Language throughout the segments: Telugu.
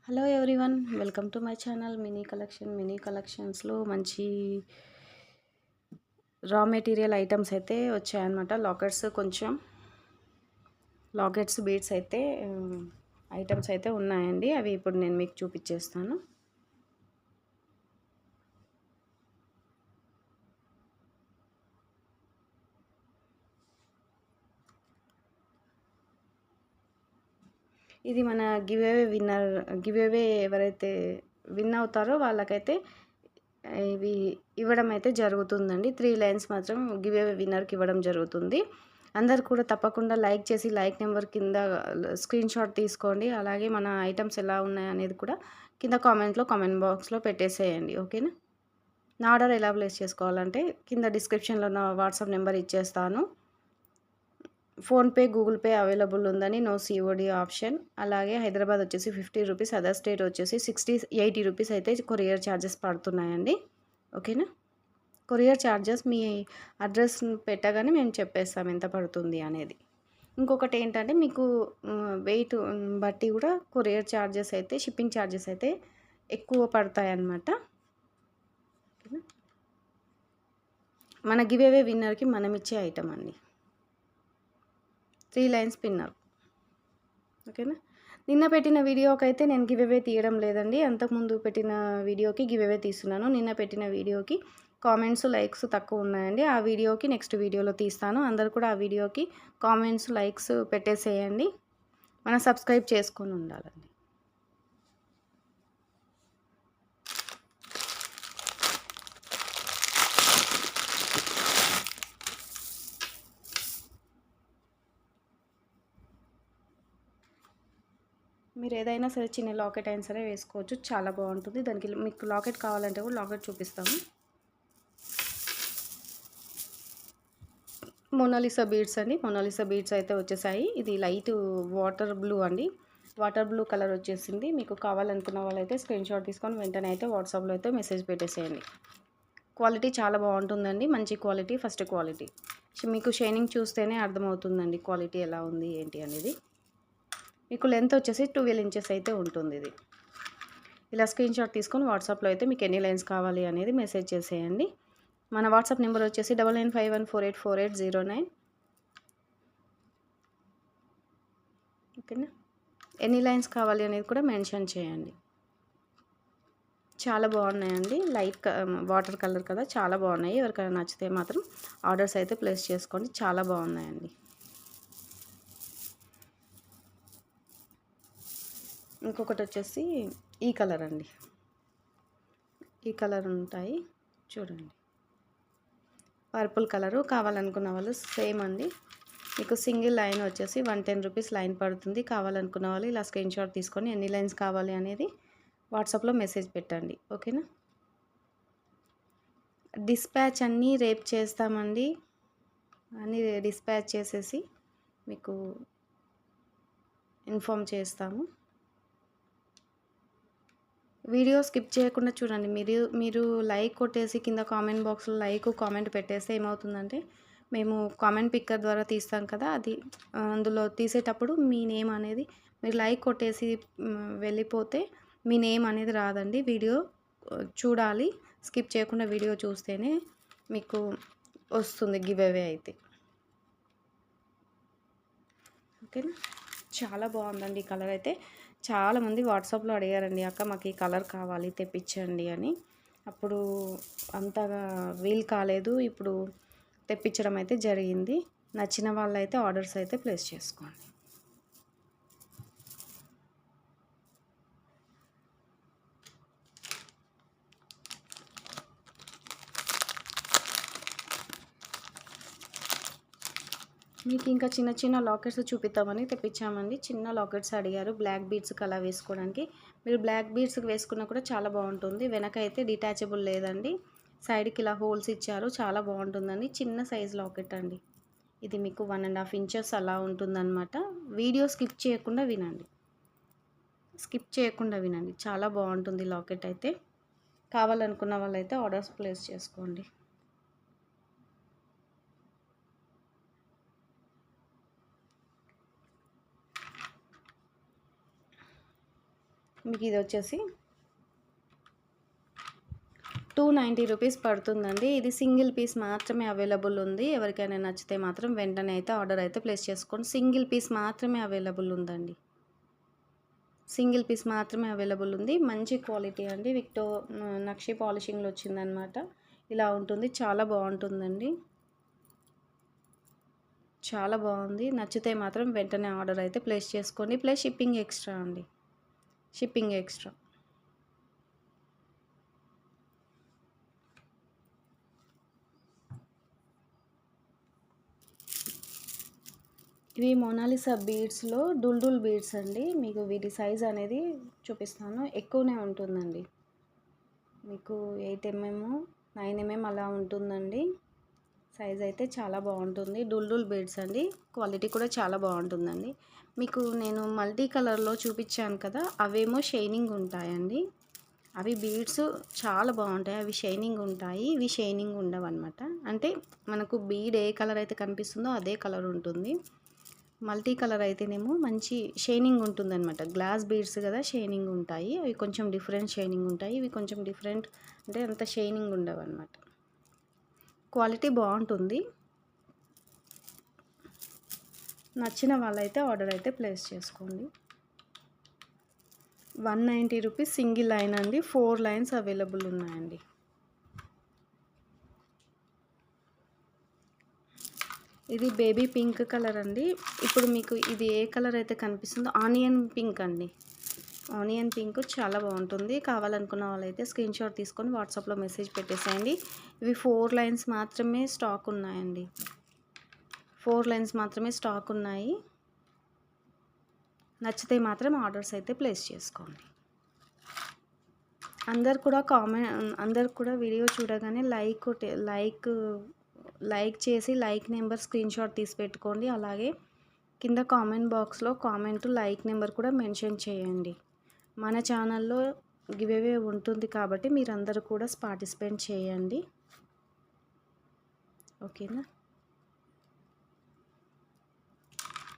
Hello everyone, welcome to my channel mini కలెక్షన్స్లో మంచి రా మెటీరియల్ ఐటమ్స్ అయితే వచ్చాయన్నమాట. లాకెట్స్ బీడ్స్ అయితే ఐటమ్స్ అయితే ఉన్నాయండి. అవి ఇప్పుడు నేను మీకు చూపించేస్తాను. ఇది మన గివ్ అవే ఎవరైతే విన్ అవుతారో వాళ్ళకైతే ఇవి ఇవ్వడం అయితే జరుగుతుందండి. 3 లైన్స్ మాత్రం గివ్ అవే విన్నర్కి ఇవ్వడం జరుగుతుంది. అందరు కూడా తప్పకుండా లైక్ చేసి లైక్ నెంబర్ కింద స్క్రీన్ షాట్ తీసుకోండి. అలాగే మన ఐటమ్స్ ఎలా ఉన్నాయి అనేది కూడా కింద కామెంట్ బాక్స్లో పెట్టేసేయండి. ఓకేనా? నా ఆర్డర్ ఎలా ప్లేస్ చేసుకోవాలంటే కింద డిస్క్రిప్షన్లో నా వాట్సాప్ నెంబర్ ఇచ్చేస్తాను. ఫోన్పే, గూగుల్ పే అవైలబుల్ ఉందని, నో సిఓడి ఆప్షన్. అలాగే హైదరాబాద్ వచ్చేసి 50 రూపీస్, అదర్ స్టేట్ వచ్చేసి 80 రూపీస్ అయితే కొరియర్ ఛార్జెస్ పడుతున్నాయండి. ఓకేనా? కొరియర్ ఛార్జెస్ మీ అడ్రస్ పెట్టగానే మేము చెప్పేస్తాం ఎంత పడుతుంది అనేది. ఇంకొకటి ఏంటంటే మీకు వెయిట్ బట్టి కూడా కొరియర్ ఛార్జెస్ అయితే, షిప్పింగ్ ఛార్జెస్ అయితే ఎక్కువ పడతాయి అన్నమాట. మన గివ్ అవే విన్నర్కి మనం ఇచ్చే ఐటమ్ అండి 3 లైన్స్ పిన్నర్. ఓకేనా? నిన్న పెట్టిన వీడియోకి అయితే నేను గివ్ అవే తీయడం లేదండి. అంతకుముందు పెట్టిన వీడియోకి గివ్ అవే తీస్తున్నాను. నిన్న పెట్టిన వీడియోకి కామెంట్స్, లైక్స్ తక్కువ ఉన్నాయండి. ఆ వీడియోకి నెక్స్ట్ వీడియోలో తీస్తాను. అందరు కూడా ఆ వీడియోకి కామెంట్స్, లైక్స్ పెట్టేసేయండి. మనం సబ్స్క్రైబ్ చేసుకొని ఉండాలండి. మీరు ఏదైనా సరే చిన్న లాకెట్ అయినా సరే వేసుకోవచ్చు. చాలా బాగుంటుంది. దానికి మీకు లాకెట్ కావాలంటే కూడా లాకెట్ చూపిస్తాము. మొనాలిసా బీడ్స్ అండి. మొనాలిసా బీడ్స్ అయితే వచ్చేసాయి. ఇది లైట్ వాటర్ బ్లూ అండి. వాటర్ బ్లూ కలర్ వచ్చేసింది. మీకు కావాలనుకున్న వాళ్ళైతే స్క్రీన్ షాట్ తీసుకొని వెంటనే అయితే వాట్సాప్లో అయితే మెసేజ్ పెట్టేసేయండి. క్వాలిటీ చాలా బాగుంటుందండి. మంచి క్వాలిటీ, ఫస్ట్ క్వాలిటీ. మీకు షైనింగ్ చూస్తేనే అర్థమవుతుందండి క్వాలిటీ ఎలా ఉంది ఏంటి అనేది. మీకు లెంత్ వచ్చేసి 12 ఇంచెస్ అయితే ఉంటుంది. ఇది ఇలా స్క్రీన్ షాట్ తీసుకొని వాట్సాప్లో అయితే మీకు ఎన్ని లైన్స్ కావాలి అనేది మెసేజ్ చేసేయండి. మన వాట్సాప్ నెంబర్ వచ్చేసి 9951484809. ఓకేనా? ఎన్ని లైన్స్ కావాలి అనేది కూడా మెన్షన్ చేయండి. చాలా బాగున్నాయండి. లైట్ వాటర్ కలర్ కదా, చాలా బాగున్నాయి. ఎవరికైనా నచ్చితే మాత్రం ఆర్డర్స్ అయితే ప్లేస్ చేసుకోండి. చాలా బాగున్నాయండి. ఇంకొకటి వచ్చేసి ఈ కలర్ అండి. ఈ కలర్ ఉంటాయి చూడండి. పర్పుల్ కలరు కావాలనుకున్న వాళ్ళు సేమ్ అండి. మీకు సింగిల్ లైన్ వచ్చేసి 110 రూపీస్ లైన్ పడుతుంది. కావాలనుకున్న వాళ్ళు ఇలా స్క్రీన్ షాట్ తీసుకొని ఎన్ని లైన్స్ కావాలి అనేది వాట్సాప్లో మెసేజ్ పెట్టండి. ఓకేనా? డిస్పాచ్ అన్నీ రేపు చేస్తామండి. అన్నీ డిస్పాచ్ చేసేసి మీకు ఇన్ఫామ్ చేస్తాము. వీడియో స్కిప్ చేయకుండా చూడండి. మీరు లైక్ కొట్టేసి కింద కామెంట్ బాక్స్లో కామెంట్ పెట్టేస్తే ఏమవుతుందంటే మేము కామెంట్ పిక్కర్ ద్వారా తీస్తాం కదా, అది అందులో తీసేటప్పుడు మీ నేమ్ అనేది మీరు లైక్ కొట్టేసి వెళ్ళిపోతే మీ నేమ్ అనేది రాదండి. వీడియో చూడాలి. స్కిప్ చేయకుండా వీడియో చూస్తేనే మీకు వస్తుంది గివ్ అవే అయితే. ఓకేనా? చాలా బాగుందండి ఈ కలర్ అయితే. చాలామంది వాట్సాప్లో అడిగారండి, అక్క మాకు ఈ కలర్ కావాలి తెప్పించండి అని. అప్పుడు అంతగా వీలు కాలేదు. ఇప్పుడు తెప్పించడం అయితే జరిగింది. నచ్చిన వాళ్ళైతే ఆర్డర్స్ అయితే ప్లేస్ చేసుకోండి. మీకు ఇంకా చిన్న చిన్న లాకెట్స్ చూపిద్దామని తెప్పించామండి. చిన్న లాకెట్స్ అడిగారు బ్లాక్ బీడ్స్కి అలా వేసుకోవడానికి. మీరు బ్లాక్ బీడ్స్కి వేసుకున్నా కూడా చాలా బాగుంటుంది. వెనక అయితే డిటాచబుల్ లేదండి. సైడ్కి ఇలా హోల్స్ ఇచ్చారు. చాలా బాగుంటుందండి. చిన్న సైజ్ లాకెట్ అండి. ఇది మీకు 1.5 ఇంచెస్ అలా ఉంటుందన్నమాట. వీడియో స్కిప్ చేయకుండా వినండి. చాలా బాగుంటుంది లాకెట్ అయితే. కావాలనుకున్న వాళ్ళైతే ఆర్డర్స్ ప్లేస్ చేసుకోండి. మీకు ఇది వచ్చేసి 290 రూపీస్ పడుతుందండి. ఇది సింగిల్ పీస్ మాత్రమే అవైలబుల్ ఉంది. ఎవరికైనా నచ్చితే మాత్రం వెంటనే అయితే ఆర్డర్ అయితే ప్లేస్ చేసుకోండి. సింగిల్ పీస్ మాత్రమే అవైలబుల్ ఉందండి. సింగిల్ పీస్ మాత్రమే అవైలబుల్ ఉంది. మంచి క్వాలిటీ అండి. నక్షి పాలిషింగ్లో వచ్చిందనమాట. ఇలా ఉంటుంది. చాలా బాగుంటుందండి. చాలా బాగుంది. నచ్చితే మాత్రం వెంటనే ఆర్డర్ అయితే ప్లేస్ చేసుకోండి. ప్లస్ షిప్పింగ్ ఎక్స్ట్రా అండి. Shipping extra. ఇవి మొనాలిసా బీడ్స్లో డుల్డుల్ బీడ్స్ అండి. మీకు వీటి సైజ్ అనేది చూపిస్తాను. ఎక్కువనే ఉంటుందండి. మీకు 8 mm 9 mm అలా ఉంటుందండి. సైజ్ అయితే చాలా బాగుంటుంది. డుల్డుల్ బీడ్స్ అండి. క్వాలిటీ కూడా చాలా బాగుంటుందండి. మీకు నేను మల్టీ కలర్లో చూపించాను కదా, అవేమో షైనింగ్ ఉంటాయండి. అవి బీడ్స్ చాలా బాగుంటాయి. అవి షైనింగ్ ఉంటాయి. ఇవి షైనింగ్ ఉండవు అనమాట. అంటే మనకు బీడ్ ఏ కలర్ అయితే కనిపిస్తుందో అదే కలర్ ఉంటుంది. మల్టీ కలర్ అయితేనేమో మంచి షైనింగ్ ఉంటుందన్నమాట. గ్లాస్ బీడ్స్ కదా, షైనింగ్ ఉంటాయి. అవి కొంచెం డిఫరెంట్ షైనింగ్ ఉంటాయి. ఇవి కొంచెం డిఫరెంట్ అంటే అంత షైనింగ్ ఉండవు అనమాట. క్వాలిటీ బాగుంటుంది. నచ్చిన వాళ్ళైతే ఆర్డర్ అయితే ప్లేస్ చేసుకోండి. 190 రూపీస్ సింగిల్ లైన్ అండి. 4 లైన్స్ అవైలబుల్ ఉన్నాయండి. ఇది బేబీ పింక్ కలర్ అండి. ఇప్పుడు మీకు ఇది ఏ కలర్ అయితే కనిపిస్తుందో ఆనియన్ పింక్ అండి. ఆనియన్ పింక్ చాలా బాగుంటుంది. కావాలనుకున్న వాళ్ళైతే స్క్రీన్ షాట్ తీసుకొని వాట్సాప్లో మెసేజ్ పెట్టేసేయండి. ఇవి 4 లైన్స్ మాత్రమే స్టాక్ ఉన్నాయండి. 4 లైన్స్ మాత్రమే స్టాక్ ఉన్నాయి. నచ్చితే మాత్రం ఆర్డర్స్ అయితే ప్లేస్ చేసుకోండి. అందరు కూడా వీడియో చూడగానే లైక్ చేసి లైక్ నెంబర్ స్క్రీన్ షాట్ తీసి పెట్టుకోండి. అలాగే కింద కామెంట్ బాక్స్లో కామెంట్ లైక్ నెంబర్ కూడా మెన్షన్ చేయండి. మన ఛానల్లో గివేవే ఉంటుంది కాబట్టి మీరందరూ కూడా పార్టిసిపేట్ చేయండి. ఓకేనా?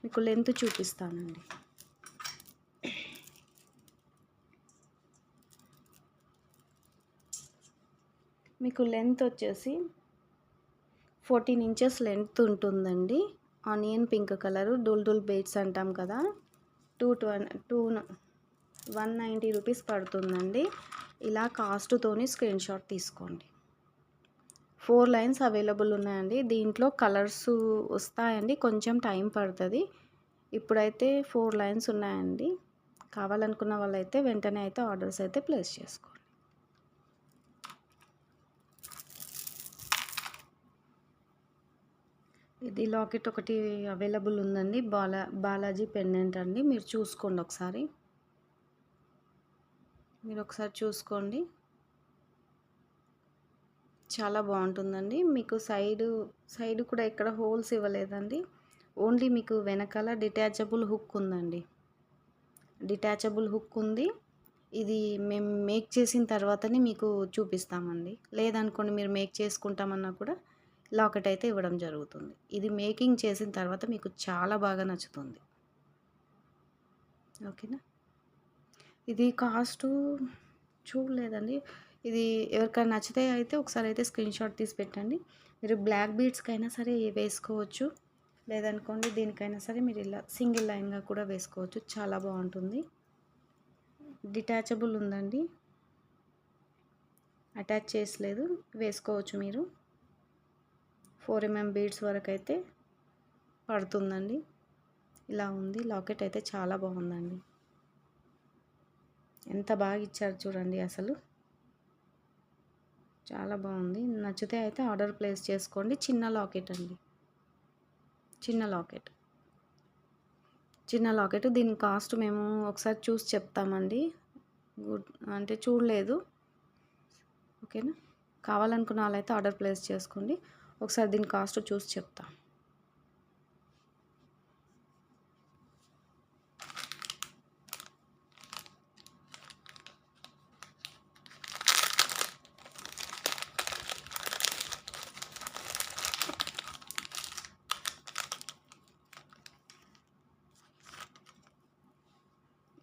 మీకు లెంత్ చూపిస్తానండి. మీకు లెంత్ వచ్చేసి 14 ఇంచెస్ లెంత్ ఉంటుందండి. ఆనియన్ పింక్ కలరు డుల్డుల్ బీడ్స్ అంటాం కదా. 190 రూపీస్ పడుతుందండి. ఇలా కాస్ట్తోని స్క్రీన్ షాట్ తీసుకోండి. 4 లైన్స్ అవైలబుల్ ఉన్నాయండి. దీంట్లో కలర్స్ వస్తాయండి. కొంచెం టైం పడుతుంది. ఇప్పుడైతే 4 లైన్స్ ఉన్నాయండి. కావాలనుకున్న వాళ్ళైతే వెంటనే అయితే ఆర్డర్స్ అయితే ప్లేస్ చేసుకోండి. ఇది లాకెట్ ఒకటి అవైలబుల్ ఉందండి. బాలాజీ పెండెంట్ అండి. మీరు చూసుకోండి ఒకసారి. చూసుకోండి. చాలా బాగుంటుందండి. మీకు సైడ్ కూడా ఎక్కడ హోల్స్ ఇవ్వలేదండి. ఓన్లీ మీకు వెనకాల డిటాచబుల్ హుక్ ఉందండి. డిటాచబుల్ హుక్ ఉంది. ఇది మేము మేక్ చేసిన తర్వాతనే మీకు చూపిస్తామండి. లేదనుకోండి మీరు మేక్ చేసుకుంటామన్నా కూడా లాకెట్ అయితే ఇవ్వడం జరుగుతుంది. ఇది మేకింగ్ చేసిన తర్వాత మీకు చాలా బాగా నచ్చుతుంది. ఓకేనా? ఇది కాస్ట్ చూడలేదండి. ఇది ఎవరికైనా నచ్చితే అయితే ఒకసారి అయితే స్క్రీన్ షాట్ తీసి పెట్టండి. మీరు బ్లాక్ బీడ్స్కైనా సరే వేసుకోవచ్చు. లేదనుకోండి దీనికైనా సరే మీరు ఇలా సింగిల్ లైన్గా కూడా వేసుకోవచ్చు. చాలా బాగుంటుంది. డిటాచబుల్ ఉందండి. అటాచ్ చేసలేదు. వేసుకోవచ్చు మీరు. 4 mm బీడ్స్ వరకు అయితే పడుతుందండి. ఇలా ఉంది. లాకెట్ అయితే చాలా బాగుందండి. ఎంత బాగా ఇచ్చారు చూడండి. అసలు చాలా బాగుంది. నచ్చితే అయితే ఆర్డర్ ప్లేస్ చేసుకోండి. చిన్న లాకెట్ అండి. చిన్న లాకెట్ దీని కాస్ట్ మేము ఒకసారి చూసి చెప్తామండి. అంటే చూడలేదు. ఓకేనా? కావాలనుకున్న వాళ్ళైతే ఆర్డర్ ప్లేస్ చేసుకోండి. ఒకసారి దీని కాస్ట్ చూసి చెప్తా.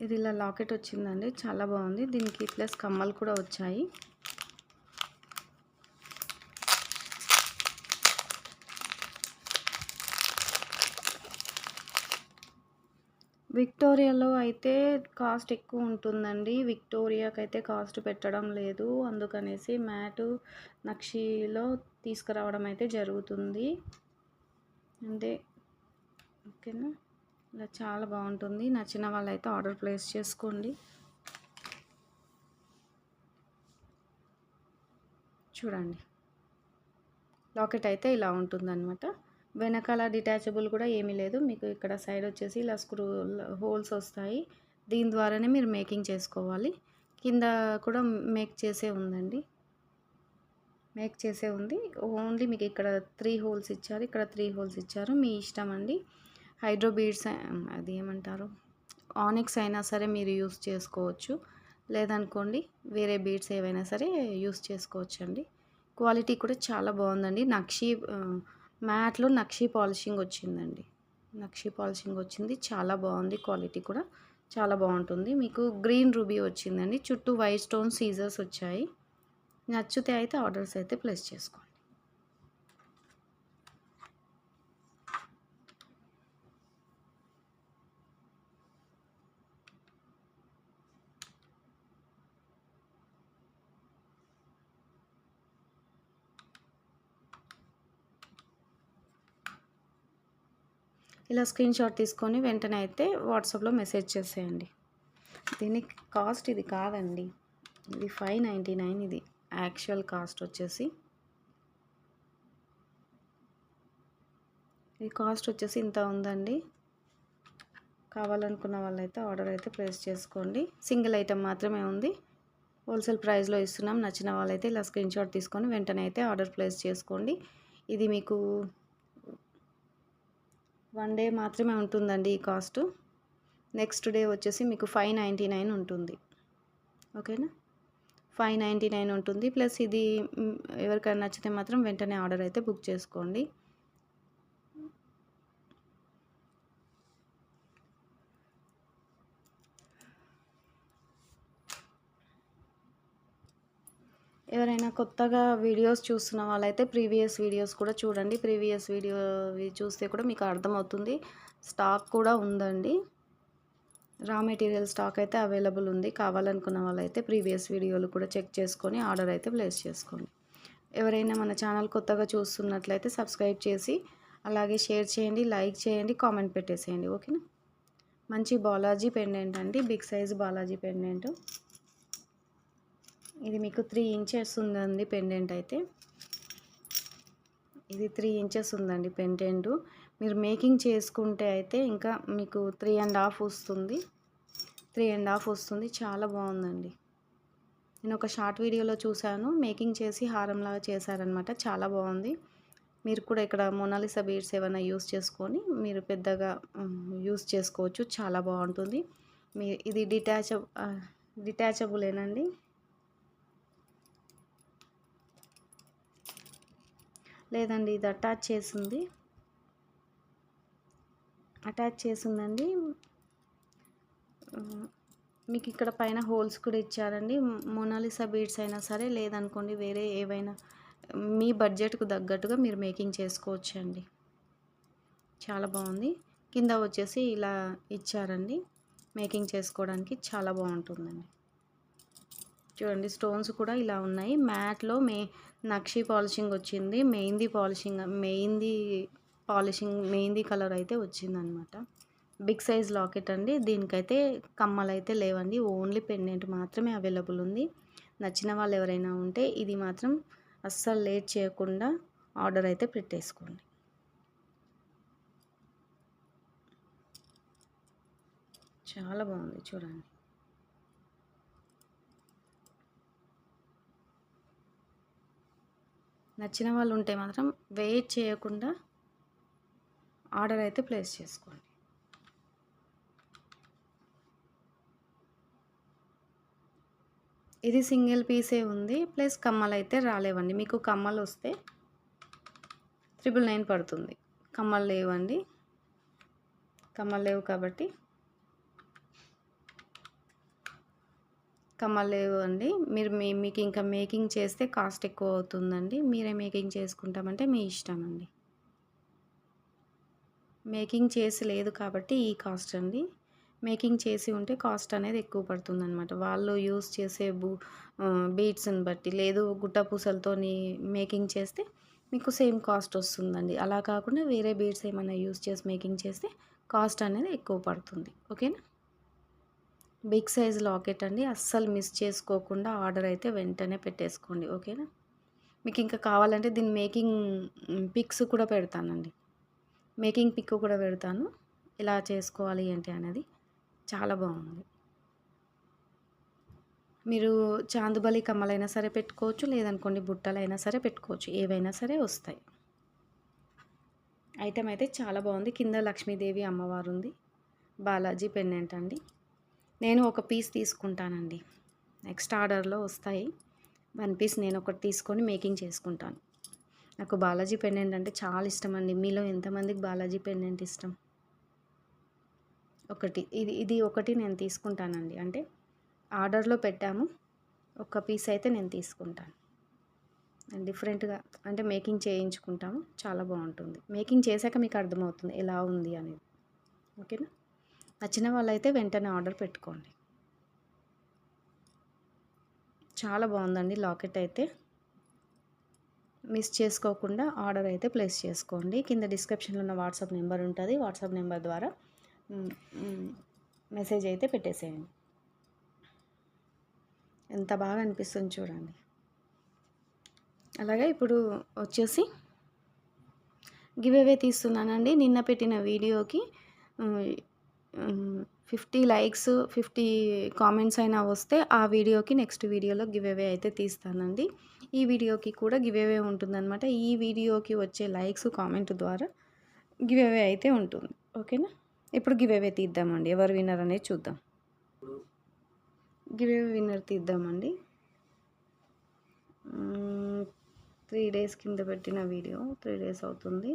ఇది ఇలా లాకెట్ వచ్చిందండి, చాలా బాగుంది. దీనికి ప్లస్ కమ్మలు కూడా వచ్చాయి. విక్టోరియాలో అయితే కాస్ట్ ఎక్కువ ఉంటుందండి. విక్టోరియాకైతే కాస్ట్ పెట్టడం లేదు. అందుకనేసి మ్యాటు నక్షీలో తీసుకురావడం అయితే జరుగుతుంది. అంటే ఓకేనా, ఇలా చాలా బాగుంటుంది. నచ్చిన వాళ్ళైతే ఆర్డర్ ప్లేస్ చేసుకోండి. చూడండి, లాకెట్ అయితే ఇలా ఉంటుందన్నమాట. వెనకాల డిటాచబుల్ కూడా ఏమీ లేదు. మీకు ఇక్కడ సైడ్ వచ్చేసి ఇలా స్క్రూ హోల్స్ వస్తాయి. దీని ద్వారానే మీరు మేకింగ్ చేసుకోవాలి. కింద కూడా మేక్ చేసే ఉందండి, మేక్ చేసే ఉంది. ఓన్లీ మీకు ఇక్కడ 3 హోల్స్ ఇచ్చారు, ఇక్కడ 3 హోల్స్ ఇచ్చారు. మీ ఇష్టం అండి. హైడ్రో బీడ్స్ అది ఏమంటారు, ఆనిక్స్ అయినా సరే మీరు యూస్ చేసుకోవచ్చు. లేదనుకోండి వేరే బీడ్స్ ఏవైనా సరే యూస్ చేసుకోవచ్చు అండి. క్వాలిటీ కూడా చాలా బాగుందండి. నక్షీ మ్యాట్లో నక్షీ పాలిషింగ్ వచ్చిందండి, నక్షీ పాలిషింగ్ వచ్చింది. చాలా బాగుంది, క్వాలిటీ కూడా చాలా బాగుంటుంది. మీకు గ్రీన్ రూబీ వచ్చిందండి, చుట్టూ వైట్ స్టోన్ సీజర్స్ వచ్చాయి. నచ్చితే అయితే ఆర్డర్స్ అయితే ప్లేస్ చేసుకోండి. ఇలా స్క్రీన్ షాట్ తీసుకొని వెంటనే అయితే వాట్సాప్లో మెసేజ్ చేసేయండి. దీనికి కాస్ట్ ఇది కాదండి, ఇది 599. ఇది యాక్చువల్ కాస్ట్ వచ్చేసి, ఈ కాస్ట్ వచ్చేసి ఇంత ఉందండి. కావాలనుకున్న వాళ్ళైతే ఆర్డర్ అయితే ప్లేస్ చేసుకోండి. సింగిల్ ఐటెం మాత్రమే ఉంది, హోల్సేల్ ప్రైస్లో ఇస్తున్నాం. నచ్చిన వాళ్ళైతే ఇలా స్క్రీన్ షాట్ తీసుకొని వెంటనే అయితే ఆర్డర్ ప్లేస్ చేసుకోండి. ఇది మీకు 1 డే మాత్రమే ఉంటుందండి ఈ కాస్ట్. నెక్స్ట్ డే వచ్చేసి మీకు 599 ఉంటుంది. ఓకేనా, 599 ఉంటుంది. ప్లస్ ఇది ఎవరికైనా నచ్చితే మాత్రం వెంటనే ఆర్డర్ అయితే బుక్ చేసుకోండి. ఎవరైనా కొత్తగా వీడియోస్ చూస్తున్న వాళ్ళైతే ప్రీవియస్ వీడియోస్ కూడా చూడండి. ప్రీవియస్ వీడియో చూస్తే కూడా మీకు అర్థమవుతుంది. స్టాక్ కూడా ఉందండి, రా మెటీరియల్ స్టాక్ అయితే అవైలబుల్ ఉంది. కావాలనుకున్న వాళ్ళైతే ప్రీవియస్ వీడియోలు కూడా చెక్ చేసుకొని ఆర్డర్ అయితే ప్లేస్ చేసుకోండి. ఎవరైనా మన ఛానల్ కొత్తగా చూస్తున్నట్లయితే సబ్స్క్రైబ్ చేసి అలాగే షేర్ చేయండి, లైక్ చేయండి, కామెంట్ పెట్టేసేయండి. ఓకేనా, మంచి బాలాజీ పెండెంట్ అండి, బిగ్ సైజ్ బాలాజీ పెండెంట్. ఇది మీకు 3 ఇంచెస్ ఉందండి పెండెంట్ అయితే. ఇది 3 ఇంచెస్ ఉందండి పెండెంట్. మీరు మేకింగ్ చేసుకుంటే అయితే ఇంకా మీకు 3.5 వస్తుంది, 3.5 వస్తుంది. చాలా బాగుందండి. నేను ఒక షార్ట్ వీడియోలో చూశాను, మేకింగ్ చేసి హారంలాగా చేశారనమాట. చాలా బాగుంది. మీరు కూడా ఇక్కడ మొనాలిసా బీడ్స్ ఏమైనా యూస్ చేసుకొని మీరు పెద్దగా యూస్ చేసుకోవచ్చు. చాలా బాగుంటుంది. ఇది డిటాచబులేనండి. లేదండి, ఇది అటాచ్ చేసిందండి. మీకు ఇక్కడ పైన హోల్స్ కూడా ఇచ్చారండి. మొనాలిసా బీడ్స్ అయినా సరే, లేదనుకోండి వేరే ఏవైనా మీ బడ్జెట్కు తగ్గట్టుగా మీరు మేకింగ్ చేసుకోవచ్చు అండి. చాలా బాగుంది. కింద వచ్చేసి ఇలా ఇచ్చారండి, మేకింగ్ చేసుకోవడానికి చాలా బాగుంటుందండి. చూడండి, స్టోన్స్ కూడా ఇలా ఉన్నాయి. మ్యాట్లో నక్షీ పాలిషింగ్ వచ్చింది, మెహందీ కలర్ అయితే వచ్చిందనమాట. బిగ్ సైజ్ లాకెట్ అండి. దీనికైతే కమ్మలు అయితే లేవండి, ఓన్లీ పెండెంట్ మాత్రమే అవైలబుల్ ఉంది. నచ్చిన వాళ్ళు ఎవరైనా ఉంటే ఇది మాత్రం అస్సలు లేట్ చేయకుండా ఆర్డర్ అయితే పెట్టేసుకోండి. చాలా బాగుంది చూడండి. నచ్చిన వాళ్ళు ఉంటే మాత్రం వెయిట్ చేయకుండా ఆర్డర్ అయితే ప్లేస్ చేసుకోండి. ఇది సింగిల్ పీసే ఉంది, ప్లస్ కమ్మలు అయితే రాలేవండి. మీకు కమ్మలు వస్తే 999 పడుతుంది. కమ్మలు లేవండి, కమ్మలు లేవు కాబట్టి కమ్మలు లేవు అండి. మీకు ఇంకా మేకింగ్ చేస్తే కాస్ట్ ఎక్కువ అవుతుందండి. మీరే మేకింగ్ చేసుకుంటామంటే మీ ఇష్టం అండి. మేకింగ్ చేసి లేదు కాబట్టి ఈ కాస్ట్ అండి. మేకింగ్ చేసి ఉంటే కాస్ట్ అనేది ఎక్కువ పడుతుందనమాట. వాళ్ళు యూజ్ చేసే బీడ్స్‌ని బట్టి. లేదు గుట్ట పూసలతోని మేకింగ్ చేస్తే మీకు సేమ్ కాస్ట్ వస్తుందండి. అలా కాకుండా వేరే బీడ్స్ ఏమన్నా యూజ్ చేసి మేకింగ్ చేస్తే కాస్ట్ అనేది ఎక్కువ పడుతుంది. ఓకేనా? బిగ్ సైజ్ లాకెట్ అండి. అస్సలు మిస్ చేసుకోకుండా ఆర్డర్ అయితే వెంటనే పెట్టేసుకోండి. ఓకేనా? మీకు ఇంకా కావాలంటే దీని మేకింగ్ పిక్స్ కూడా పెడతానండి. మేకింగ్ పిక్ కూడా పెడతాను. ఎలా చేసుకోవాలి ఏంటి అనేది. చాలా బాగుంది. మీరు చాందుబలి కమ్మలైనా సరే పెట్టుకోవచ్చు. లేదనుకోండి బుట్టలైనా సరే పెట్టుకోవచ్చు. ఏవైనా సరే వస్తాయి. ఐటెం అయితే చాలా బాగుంది. కింద లక్ష్మీదేవి అమ్మవారు ఉంది. బాలాజీ పెండెంట్ అండి. నేను ఒక పీస్ తీసుకుంటానండి. నెక్స్ట్ ఆర్డర్‌లో వస్తాయి. 1 పీస్ నేను ఒకటి తీసుకొని మేకింగ్ చేసుకుంటాను. నాకు బాలాజీ పెండెంట్ అంటే చాలా ఇష్టం అండి. మీలో ఎంతమందికి బాలాజీ పెండెంట్ ఇష్టం? ఇది ఒకటి నేను తీసుకుంటానండి. అంటే ఆర్డర్‌లో పెట్టాము. ఒక పీస్ అయితే నేను తీసుకుంటాను. డిఫరెంట్‌గా అంటే మేకింగ్ చేయించుకుంటాము. చాలా బాగుంటుంది. మేకింగ్ చేశాక మీకు అర్థమవుతుంది ఎలా ఉంది అనేది. ఓకేనా? నచ్చిన వాళ్ళైతే వెంటనే ఆర్డర్ పెట్టుకోండి. చాలా బాగుందండి లాకెట్ అయితే. మిస్ చేసుకోకుండా ఆర్డర్ అయితే ప్లేస్ చేసుకోండి. కింద డిస్క్రిప్షన్లో ఉన్న వాట్సాప్ నెంబర్ ఉంటుంది. వాట్సాప్ నెంబర్ ద్వారా మెసేజ్ అయితే పెట్టేసేయండి. ఎంత బాగా అనిపిస్తుంది చూడండి. అలాగే ఇప్పుడు వచ్చేసి గివ్ అవే తీస్తున్నానండి. నిన్న పెట్టిన వీడియోకి 50 లైక్స్ 50 కామెంట్స్ అయినా వస్తే ఆ వీడియోకి నెక్స్ట్ వీడియోలో గివ్ అవే అయితే తీస్తానండి. ఈ వీడియోకి కూడా గివ్ అవే ఉంటుందన్నమాట. ఈ వీడియోకి వచ్చే లైక్స్ కామెంట్ ద్వారా గివ్ అవే అయితే ఉంటుంది. ఓకేనా? ఇప్పుడు గివ్ అవే తీద్దామండి. ఎవరు విన్నర్ అనేది చూద్దాం. గివ్ అవే విన్నర్ తీద్దామండి. 3 డేస్ కింద పెట్టిన వీడియో 3 డేస్ అవుతుంది.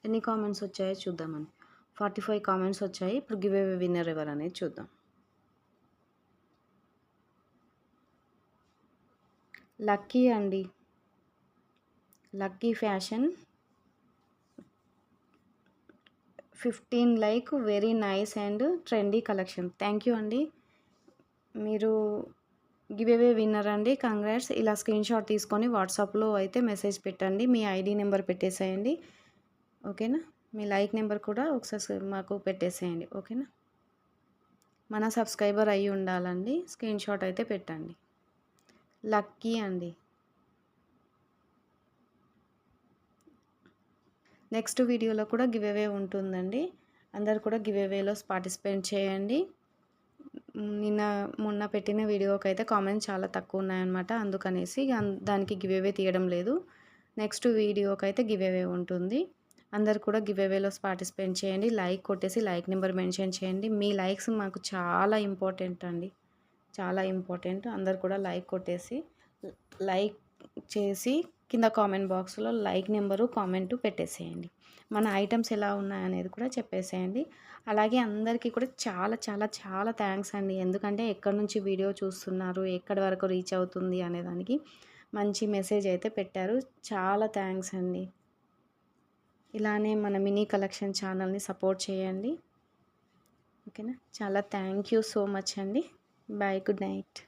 ఎన్ని కామెంట్స్ వచ్చాయో చూద్దామండి. 45 కామెంట్స్ వచ్చాయి. ఇప్పుడు గివ్ అవే విన్నర్ ఎవరనేది చూద్దాం. లక్కీ అండి. Lucky fashion 15 like very nice and trendy collection. Thank you అండి. మీరు గివ్ అవే విన్నర్ అండి. కంగ్రాట్స్. ఇలా స్క్రీన్ షాట్ తీసుకొని వాట్సాప్లో అయితే మెసేజ్ పెట్టండి. మీ ఐడి నెంబర్ పెట్టేసేయండి. ఓకేనా? మీ లైక్ నెంబర్ కూడా ఒకసారి మాకు పెట్టేసేయండి. ఓకేనా? మన సబ్స్క్రైబర్ అయ్యి ఉండాలండి. స్క్రీన్ షాట్ అయితే పెట్టండి. లక్కీ అండి. నెక్స్ట్ వీడియోలో కూడా గివ్ అవే ఉంటుందండి. అందరు కూడా గివ్ అవేలో పార్టిసిపేట్ చేయండి. మొన్న పెట్టిన వీడియోకి అయితే కామెంట్స్ చాలా తక్కువ ఉన్నాయన్నమాట. అందుకనేసి దానికి గివ్ అవే తీయడం లేదు. నెక్స్ట్ వీడియోకి అయితే గివ్ అవే ఉంటుంది. అందరు కూడా గివ్ అవేలో పార్టిసిపేట్ చేయండి. లైక్ కొట్టేసి లైక్ నెంబర్ మెన్షన్ చేయండి. మీ లైక్స్ మాకు చాలా ఇంపార్టెంట్ అండి. చాలా ఇంపార్టెంట్. అందరు కూడా లైక్ కొట్టేసి లైక్ చేసి కింద కామెంట్ బాక్స్లో లైక్ నెంబరు కామెంటు పెట్టేసేయండి. మన ఐటమ్స్ ఎలా ఉన్నాయనేది కూడా చెప్పేసేయండి. అలాగే అందరికీ కూడా చాలా చాలా చాలా థ్యాంక్స్ అండి. ఎందుకంటే ఎక్కడి నుంచి వీడియో చూస్తున్నారు, ఎక్కడి వరకు రీచ్ అవుతుంది అనేదానికి మంచి మెసేజ్ అయితే పెట్టారు. చాలా థ్యాంక్స్ అండి. ఇలానే మన మినీ కలెక్షన్ ఛానల్ని సపోర్ట్ చేయండి. ఓకేనా? చాలా థ్యాంక్ యూ సో మచ్ అండి. బాయ్. Good night.